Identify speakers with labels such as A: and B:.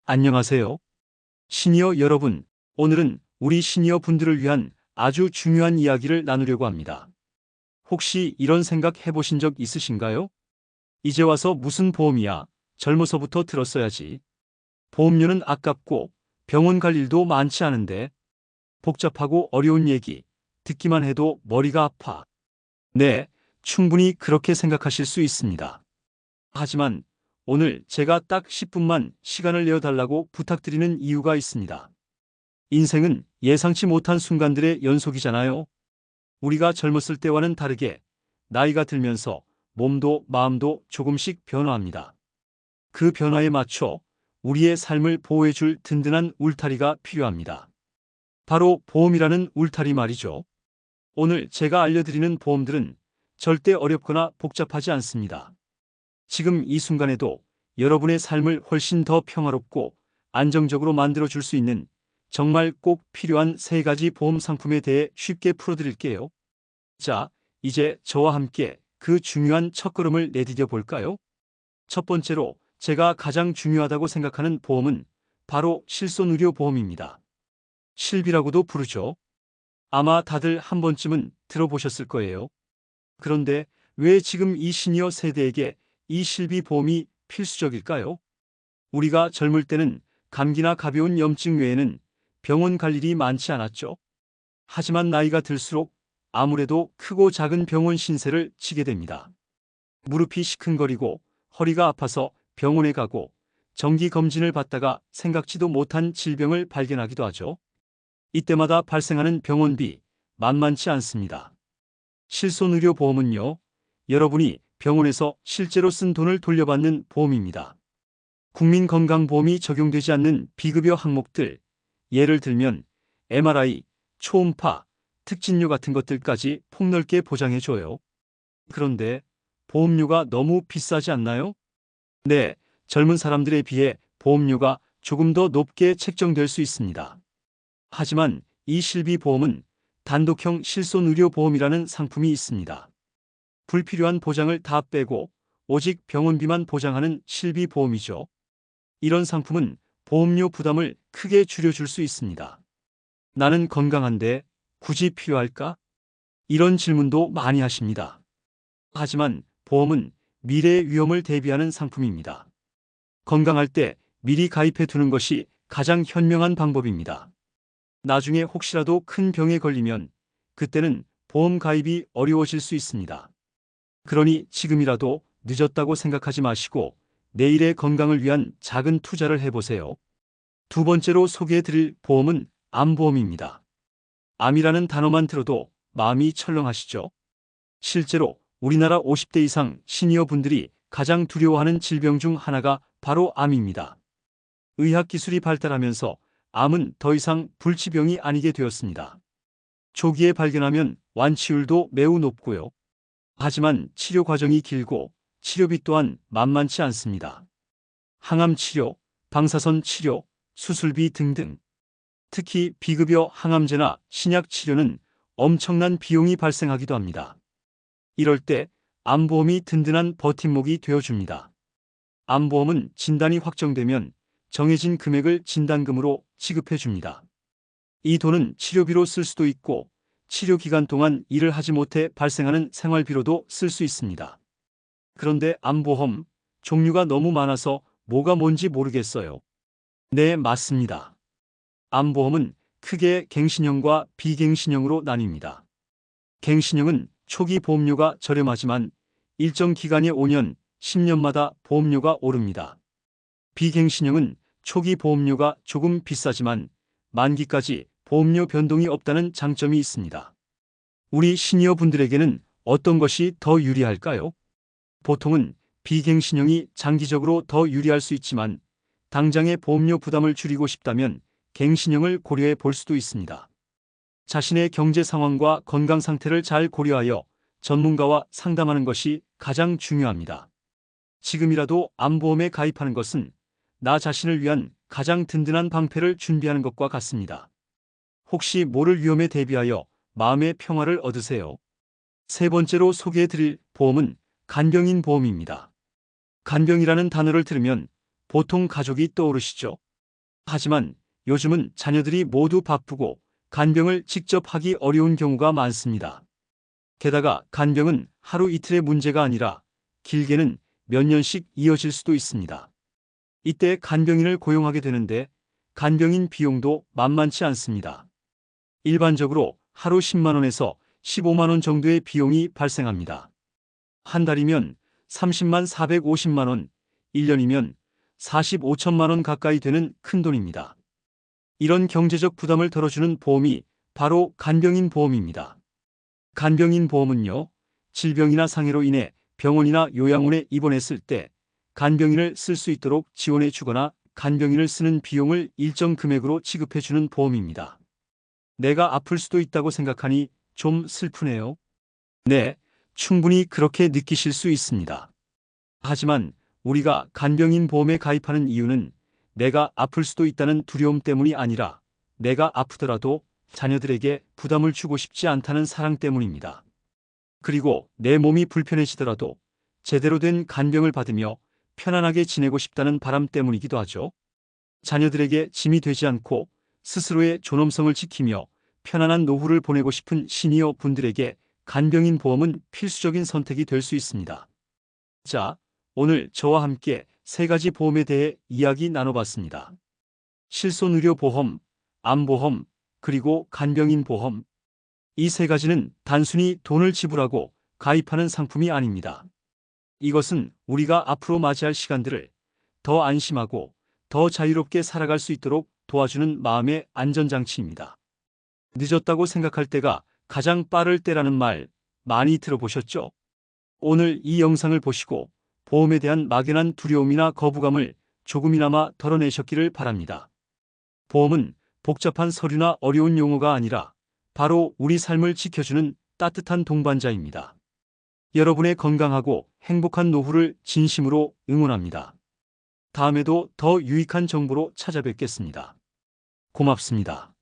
A: 안녕하세요. 시니어 여러분, 오늘은 우리 시니어 분들을 위한 아주 중요한 이야기를 나누려고 합니다. 혹시 이런 생각 해보신 적 있으신가요? 이제 와서 무슨 보험이야? 젊어서부터 들었어야지. 보험료는 아깝고 병원 갈 일도 많지 않은데 복잡하고 어려운 얘기 듣기만 해도 머리가 아파. 네, 충분히 그렇게 생각하실 수 있습니다. 하지만 오늘 제가 딱 10분만 시간을 내어달라고 부탁드리는 이유가 있습니다. 인생은 예상치 못한 순간들의 연속이잖아요. 우리가 젊었을 때와는 다르게 나이가 들면서 몸도 마음도 조금씩 변화합니다. 그 변화에 맞춰 우리의 삶을 보호해줄 든든한 울타리가 필요합니다. 바로 보험이라는 울타리 말이죠. 오늘 제가 알려드리는 보험들은 절대 어렵거나 복잡하지 않습니다. 지금 이 순간에도 여러분의 삶을 훨씬 더 평화롭고 안정적으로 만들어줄 수 있는 정말 꼭 필요한 세 가지 보험 상품에 대해 쉽게 풀어드릴게요. 자, 이제 저와 함께 그 중요한 첫걸음을 내디뎌 볼까요? 첫 번째로 제가 가장 중요하다고 생각하는 보험은 바로 실손의료보험입니다. 실비라고도 부르죠. 아마 다들 한 번쯤은 들어보셨을 거예요. 그런데 왜 지금 이 시니어 세대에게 이 실비보험이 필수적일까요? 우리가 젊을 때는 감기나 가벼운 염증 외에는 병원 갈 일이 많지 않았죠. 하지만 나이가 들수록 아무래도 크고 작은 병원 신세를 지게 됩니다. 무릎이 시큰거리고 허리가 아파서 병원에 가고 정기 검진을 받다가 생각지도 못한 질병을 발견하기도 하죠. 이때마다 발생하는 병원비 만만치 않습니다. 실손의료보험은요, 여러분이 병원에서 실제로 쓴 돈을 돌려받는 보험입니다. 국민건강보험이 적용되지 않는 비급여 항목들, 예를 들면 MRI, 초음파, 특진료 같은 것들까지 폭넓게 보장해줘요. 그런데 보험료가 너무 비싸지 않나요? 네, 젊은 사람들에 비해 보험료가 조금 더 높게 책정될 수 있습니다. 하지만 이 실비보험은 단독형 실손의료보험이라는 상품이 있습니다. 불필요한 보장을 다 빼고 오직 병원비만 보장하는 실비보험이죠. 이런 상품은 보험료 부담을 크게 줄여줄 수 있습니다. 나는 건강한데 굳이 필요할까? 이런 질문도 많이 하십니다. 하지만 보험은 미래의 위험을 대비하는 상품입니다. 건강할 때 미리 가입해 두는 것이 가장 현명한 방법입니다. 나중에 혹시라도 큰 병에 걸리면 그때는 보험 가입이 어려워질 수 있습니다. 그러니 지금이라도 늦었다고 생각하지 마시고 내일의 건강을 위한 작은 투자를 해보세요. 두 번째로 소개해드릴 보험은 암보험입니다. 암이라는 단어만 들어도 마음이 철렁하시죠? 실제로 우리나라 50대 이상 시니어 분들이 가장 두려워하는 질병 중 하나가 바로 암입니다. 의학기술이 발달하면서 암은 더 이상 불치병이 아니게 되었습니다. 초기에 발견하면 완치율도 매우 높고요. 하지만 치료 과정이 길고 치료비 또한 만만치 않습니다. 항암 치료, 방사선 치료, 수술비 등등. 특히 비급여 항암제나 신약 치료는 엄청난 비용이 발생하기도 합니다. 이럴 때 암보험이 든든한 버팀목이 되어줍니다. 암보험은 진단이 확정되면 정해진 금액을 진단금으로 지급해줍니다. 이 돈은 치료비로 쓸 수도 있고 치료 기간 동안 일을 하지 못해 발생하는 생활비로도 쓸 수 있습니다. 그런데 암보험 종류가 너무 많아서 뭐가 뭔지 모르겠어요. 네, 맞습니다. 암보험은 크게 갱신형과 비갱신형으로 나뉩니다. 갱신형은 초기 보험료가 저렴하지만 일정 기간에 5년, 10년마다 보험료가 오릅니다. 비갱신형은 초기 보험료가 조금 비싸지만 만기까지 보험료 변동이 없다는 장점이 있습니다. 우리 시니어 분들에게는 어떤 것이 더 유리할까요? 보통은 비갱신형이 장기적으로 더 유리할 수 있지만 당장의 보험료 부담을 줄이고 싶다면 갱신형을 고려해 볼 수도 있습니다. 자신의 경제 상황과 건강 상태를 잘 고려하여 전문가와 상담하는 것이 가장 중요합니다. 지금이라도 암보험에 가입하는 것은 나 자신을 위한 가장 든든한 방패를 준비하는 것과 같습니다. 혹시 모를 위험에 대비하여 마음의 평화를 얻으세요. 세 번째로 소개해드릴 보험은 간병인 보험입니다. 간병이라는 단어를 들으면 보통 가족이 떠오르시죠? 하지만 요즘은 자녀들이 모두 바쁘고 간병을 직접 하기 어려운 경우가 많습니다. 게다가 간병은 하루 이틀의 문제가 아니라 길게는 몇 년씩 이어질 수도 있습니다. 이때 간병인을 고용하게 되는데 간병인 비용도 만만치 않습니다. 일반적으로 하루 10만 원에서 15만 원 정도의 비용이 발생합니다. 한 달이면 30만 450만 원, 1년이면 45천만 원 가까이 되는 큰 돈입니다. 이런 경제적 부담을 덜어주는 보험이 바로 간병인 보험입니다. 간병인 보험은요, 질병이나 상해로 인해 병원이나 요양원에 입원했을 때 간병인을 쓸 수 있도록 지원해 주거나 간병인을 쓰는 비용을 일정 금액으로 지급해 주는 보험입니다. 내가 아플 수도 있다고 생각하니 좀 슬프네요. 네, 충분히 그렇게 느끼실 수 있습니다. 하지만 우리가 간병인 보험에 가입하는 이유는 내가 아플 수도 있다는 두려움 때문이 아니라 내가 아프더라도 자녀들에게 부담을 주고 싶지 않다는 사랑 때문입니다. 그리고 내 몸이 불편해지더라도 제대로 된 간병을 받으며 편안하게 지내고 싶다는 바람 때문이기도 하죠. 자녀들에게 짐이 되지 않고 스스로의 존엄성을 지키며 편안한 노후를 보내고 싶은 시니어 분들에게 간병인 보험은 필수적인 선택이 될 수 있습니다. 자, 오늘 저와 함께 세 가지 보험에 대해 이야기 나눠봤습니다. 실손의료보험, 암보험, 그리고 간병인 보험. 이 세 가지는 단순히 돈을 지불하고 가입하는 상품이 아닙니다. 이것은 우리가 앞으로 맞이할 시간들을 더 안심하고 더 자유롭게 살아갈 수 있도록 도와주는 마음의 안전장치입니다. 늦었다고 생각할 때가 가장 빠를 때라는 말 많이 들어보셨죠? 오늘 이 영상을 보시고 보험에 대한 막연한 두려움이나 거부감을 조금이나마 덜어내셨기를 바랍니다. 보험은 복잡한 서류나 어려운 용어가 아니라 바로 우리 삶을 지켜주는 따뜻한 동반자입니다. 여러분의 건강하고 행복한 노후를 진심으로 응원합니다. 다음에도 더 유익한 정보로 찾아뵙겠습니다. 고맙습니다.